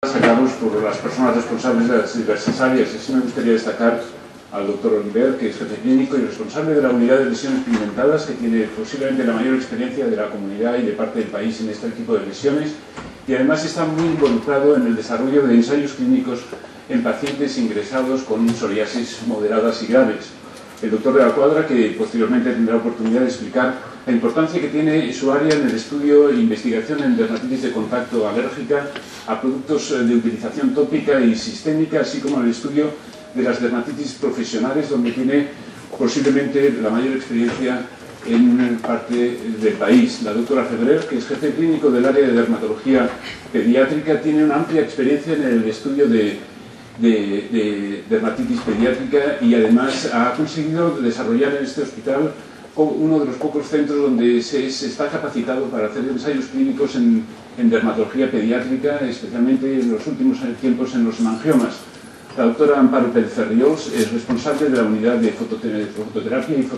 sacados por las personas responsables de las diversas áreas. Así me gustaría destacar al doctor Oliver, que es jefe clínico y responsable de la unidad de lesiones pigmentadas, que tiene posiblemente la mayor experiencia de la comunidad y de parte del país en este tipo de lesiones, y además está muy involucrado en el desarrollo de ensayos clínicos en pacientes ingresados con psoriasis moderadas y graves. El doctor de la Cuadra, que posteriormente tendrá oportunidad de explicar la importancia que tiene su área en el estudio e investigación en dermatitis de contacto alérgica a productos de utilización tópica y sistémica, así como en el estudio de las dermatitis profesionales, donde tiene posiblemente la mayor experiencia en parte del país. La doctora Febrer, que es jefe clínico del área de dermatología pediátrica, tiene una amplia experiencia en el estudio de dermatitis pediátrica y además ha conseguido desarrollar en este hospital uno de los pocos centros donde se está capacitado para hacer ensayos clínicos en dermatología pediátrica, especialmente en los últimos tiempos en los hemangiomas. La doctora Amparo Pérez Ferriols es responsable de la unidad de fototerapia y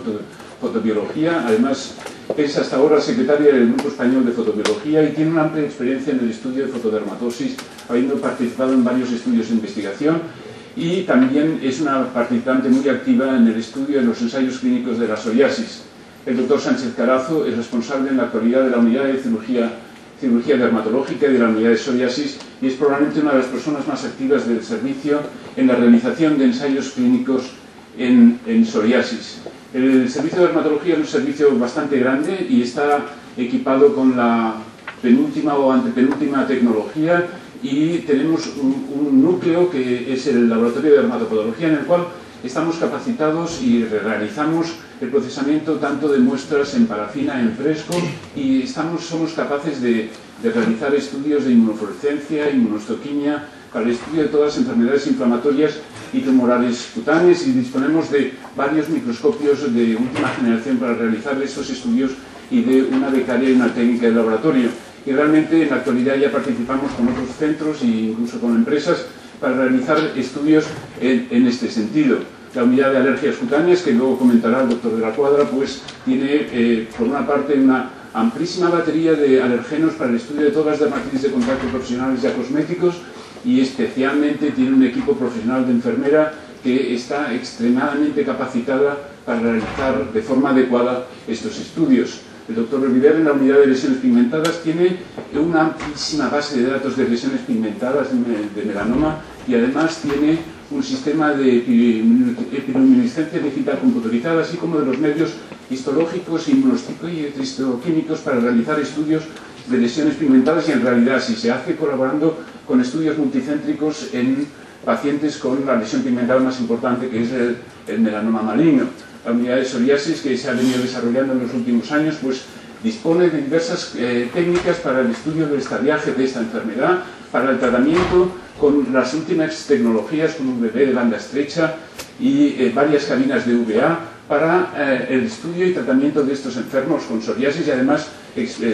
fotobiología. Además, es hasta ahora secretaria del Grupo Español de Fotobiología y tiene una amplia experiencia en el estudio de fotodermatosis, habiendo participado en varios estudios de investigación, y también es una participante muy activa en el estudio de los ensayos clínicos de la psoriasis. El doctor Sánchez Carazo es responsable en la actualidad de la unidad de cirugía dermatológica y de la unidad de psoriasis, y es probablemente una de las personas más activas del servicio en la realización de ensayos clínicos en psoriasis. El servicio de dermatología es un servicio bastante grande y está equipado con la penúltima o antepenúltima tecnología, y tenemos un núcleo que es el laboratorio de dermatopodología, en el cual estamos capacitados y realizamos el procesamiento tanto de muestras en parafina, en fresco, y somos capaces de realizar estudios de inmunofluorescencia, inmunohistoquimia, para el estudio de todas las enfermedades inflamatorias y tumorales cutáneas, y disponemos de varios microscopios de última generación para realizar esos estudios y de una becaria y una técnica de laboratorio. Y realmente en la actualidad ya participamos con otros centros e incluso con empresas para realizar estudios en este sentido. La unidad de alergias cutáneas, que luego comentará el doctor de la Cuadra, pues tiene por una parte una amplísima batería de alergenos para el estudio de todas las dermatitis de contacto profesionales y cosméticos, y especialmente tiene un equipo profesional de enfermera que está extremadamente capacitada para realizar de forma adecuada estos estudios. El doctor Oliver, en la unidad de lesiones pigmentadas, tiene una amplísima base de datos de lesiones pigmentadas de melanoma, y además tiene un sistema de epidemioluminiscencia digital computarizada, así como de los medios histológicos, inmunohistoquímicos para realizar estudios de lesiones pigmentadas, y en realidad si se hace colaborando con estudios multicéntricos en pacientes con la lesión pigmentada más importante, que es el melanoma maligno. La unidad de psoriasis, que se ha venido desarrollando en los últimos años, pues dispone de diversas técnicas para el estudio del estadiaje de esta enfermedad, para el tratamiento con las últimas tecnologías, con un bebé de banda estrecha y varias cabinas de UVA para el estudio y tratamiento de estos enfermos con psoriasis, y además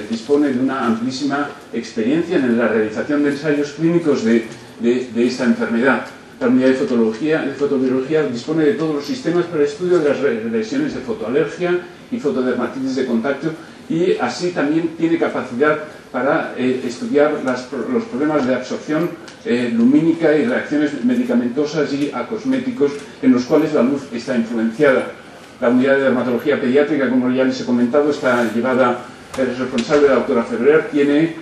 dispone de una amplísima experiencia en la realización de ensayos clínicos de esta enfermedad. La unidad de fotobiología dispone de todos los sistemas para el estudio de las lesiones de fotoalergia y fotodermatitis de contacto, y así también tiene capacidad para estudiar los problemas de absorción lumínica y reacciones medicamentosas y acosméticos en los cuales la luz está influenciada. La unidad de dermatología pediátrica, como ya les he comentado, está llevada, es responsable, la doctora Febrer, tiene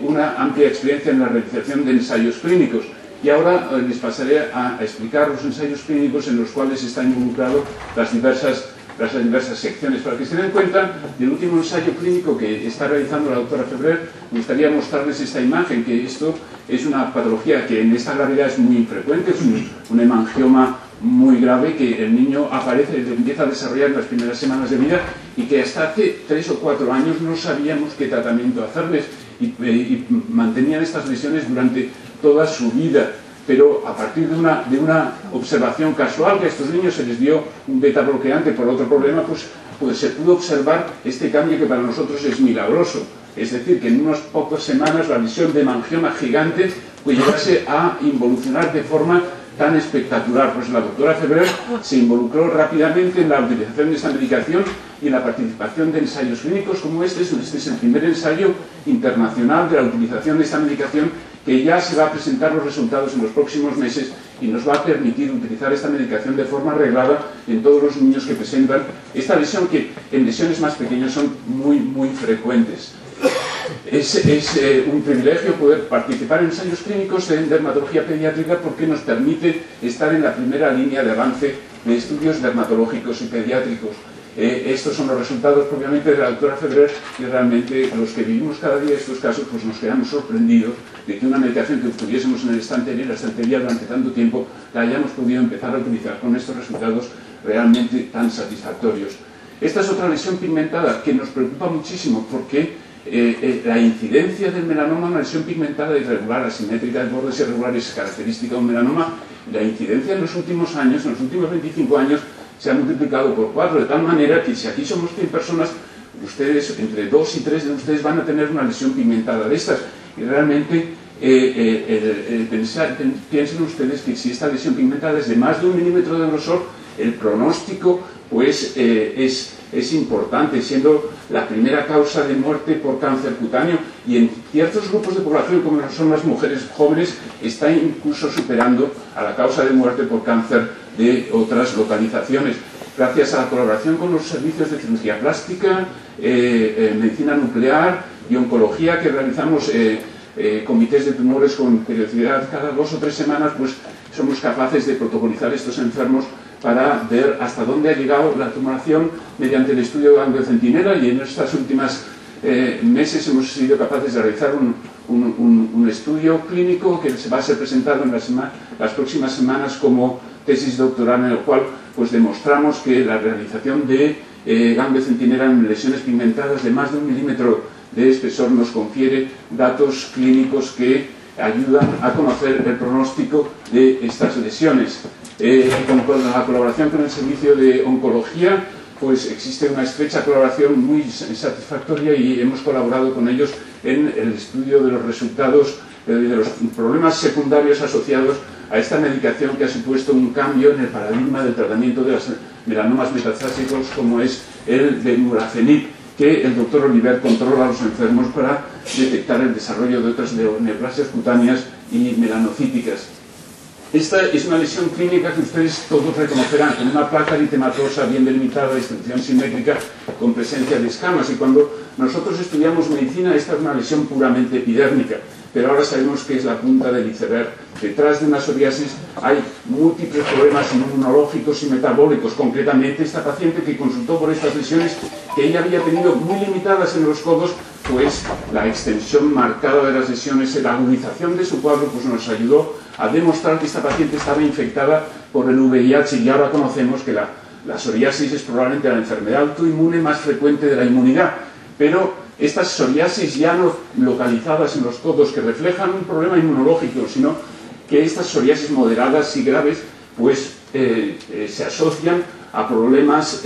una amplia experiencia en la realización de ensayos clínicos. Y ahora les pasaré a explicar los ensayos clínicos en los cuales están involucrados las diversas secciones. Para que se den cuenta del último ensayo clínico que está realizando la doctora Febrer, me gustaría mostrarles esta imagen, que esto es una patología que en esta gravedad es muy infrecuente, es un hemangioma muy grave que el niño empieza a desarrollar en las primeras semanas de vida, y que hasta hace 3 o 4 años no sabíamos qué tratamiento hacerles, y mantenían estas lesiones durante toda su vida. Pero a partir de una observación casual, que a estos niños se les dio un beta bloqueante por otro problema, pues se pudo observar este cambio, que para nosotros es milagroso. Es decir, que en unas pocas semanas la lesión de hemangioma gigante pues llegase a involucionar de forma tan espectacular. Pues la doctora Febrer se involucró rápidamente en la utilización de esta medicación y en la participación de ensayos clínicos como este. Este es el primer ensayo internacional de la utilización de esta medicación, que ya se va a presentar los resultados en los próximos meses y nos va a permitir utilizar esta medicación de forma reglada en todos los niños que presentan esta lesión, que en lesiones más pequeñas son muy frecuentes. Es un privilegio poder participar en ensayos clínicos en dermatología pediátrica porque nos permite estar en la primera línea de avance de estudios dermatológicos y pediátricos. Estos son los resultados propiamente de la doctora Febrer, y realmente los que vivimos cada día estos casos pues nos quedamos sorprendidos de que una medicación que tuviésemos en el estantería durante tanto tiempo la hayamos podido empezar a utilizar con estos resultados realmente tan satisfactorios. Esta es otra lesión pigmentada que nos preocupa muchísimo porque la incidencia del melanoma, una lesión pigmentada irregular, asimétrica, de bordes irregulares, característica de un melanoma, la incidencia en los últimos años, en los últimos 25 años, se ha multiplicado por 4, de tal manera que si aquí somos 100 personas, ustedes, entre 2 y 3 de ustedes van a tener una lesión pigmentada de estas. Y realmente piensen ustedes que si esta lesión pigmentada es de más de 1 milímetro de grosor, el pronóstico pues es importante, siendo la primera causa de muerte por cáncer cutáneo, y en ciertos grupos de población, como son las mujeres jóvenes, está incluso superando a la causa de muerte por cáncer de otras localizaciones. Gracias a la colaboración con los servicios de cirugía plástica, medicina nuclear y oncología, que realizamos comités de tumores con periodicidad cada 2 o 3 semanas, pues somos capaces de protocolizar estos enfermos para ver hasta dónde ha llegado la tumoración mediante el estudio de ganglio centinela, y en estas últimas meses hemos sido capaces de realizar un estudio clínico que se va a ser presentado en las próximas semanas como tesis doctoral, en el cual pues demostramos que la realización de ganglio centinela en lesiones pigmentadas de más de 1 milímetro de espesor nos confiere datos clínicos que ayudan a conocer el pronóstico de estas lesiones. Con la colaboración con el servicio de oncología, pues existe una estrecha colaboración muy satisfactoria, y hemos colaborado con ellos en el estudio de los resultados de los problemas secundarios asociados a esta medicación, que ha supuesto un cambio en el paradigma del tratamiento de los melanomas metastásicos, como es el de Murafenib, que el doctor Oliver controla a los enfermos para detectar el desarrollo de otras neoplasias cutáneas y melanocíticas. Esta es una lesión clínica que ustedes todos reconocerán, con una placa eritematosa bien delimitada, de distribución simétrica, con presencia de escamas. Y cuando nosotros estudiamos medicina, esta es una lesión puramente epidérmica, pero ahora sabemos que es la punta del iceberg. Detrás de una psoriasis hay múltiples problemas inmunológicos y metabólicos. Concretamente, esta paciente que consultó por estas lesiones, que ella había tenido muy limitadas en los codos, pues la extensión marcada de las lesiones, la agudización de su cuadro, pues nos ayudó a demostrar que esta paciente estaba infectada por el VIH, y ahora conocemos que la psoriasis es probablemente la enfermedad autoinmune más frecuente de la inmunidad. Pero estas psoriasis ya no localizadas en los codos, que reflejan un problema inmunológico, sino que estas psoriasis moderadas y graves pues se asocian a problemas,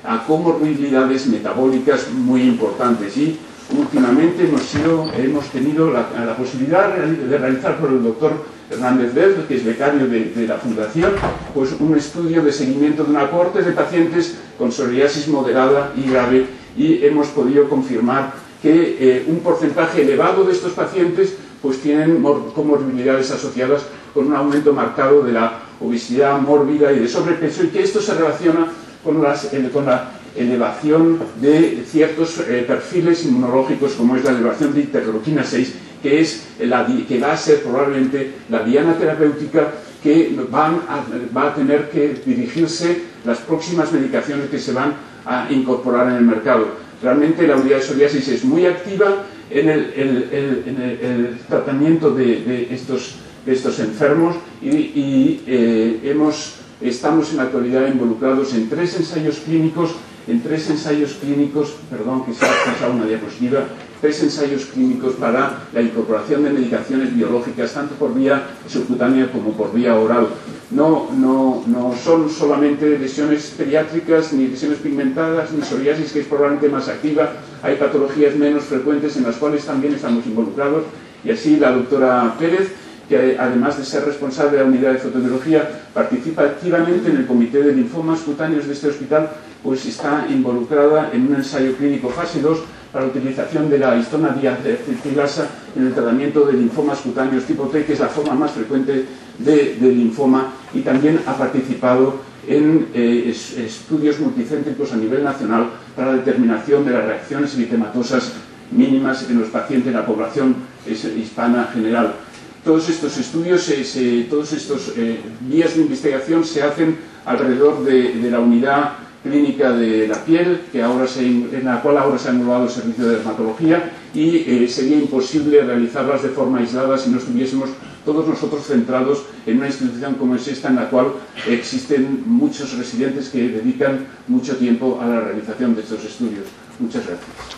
a comorbilidades metabólicas muy importantes. Y últimamente hemos tenido la posibilidad de realizar por el doctor Hernández Vez, que es becario de la Fundación, pues un estudio de seguimiento de una cohorte de pacientes con psoriasis moderada y grave, y hemos podido confirmar que un porcentaje elevado de estos pacientes pues tienen comorbilidades asociadas con un aumento marcado de la obesidad mórbida y de sobrepeso, y que esto se relaciona con la elevación de ciertos perfiles inmunológicos, como es la elevación de interleuquina 6, que va a ser probablemente la diana terapéutica que va a tener que dirigirse las próximas medicaciones que se van a incorporar en el mercado. Realmente la unidad de psoriasis es muy activa en el tratamiento de estos enfermos, y estamos en la actualidad involucrados en 3 ensayos clínicos, perdón, que se ha pasado una diapositiva, 3 ensayos clínicos para la incorporación de medicaciones biológicas, tanto por vía subcutánea como por vía oral. No son solamente lesiones pediátricas, ni lesiones pigmentadas, ni psoriasis, que es probablemente más activa. Hay patologías menos frecuentes en las cuales también estamos involucrados, y así la doctora Pérez, que además de ser responsable de la unidad de fotobiología, participa activamente en el comité de linfomas cutáneos de este hospital, pues está involucrada en un ensayo clínico fase 2 para la utilización de la histona diacilasa en el tratamiento de linfomas cutáneos tipo T, que es la forma más frecuente de linfoma, y también ha participado en estudios multicéntricos a nivel nacional para la determinación de las reacciones eritematosas mínimas en los pacientes de la población hispana general. Todos estos estudios, todos estos vías de investigación se hacen alrededor de la unidad clínica de la piel, en la cual ahora se ha englobado el servicio de dermatología, y sería imposible realizarlas de forma aislada si no estuviésemos todos nosotros centrados en una institución como es esta, en la cual existen muchos residentes que dedican mucho tiempo a la realización de estos estudios. Muchas gracias.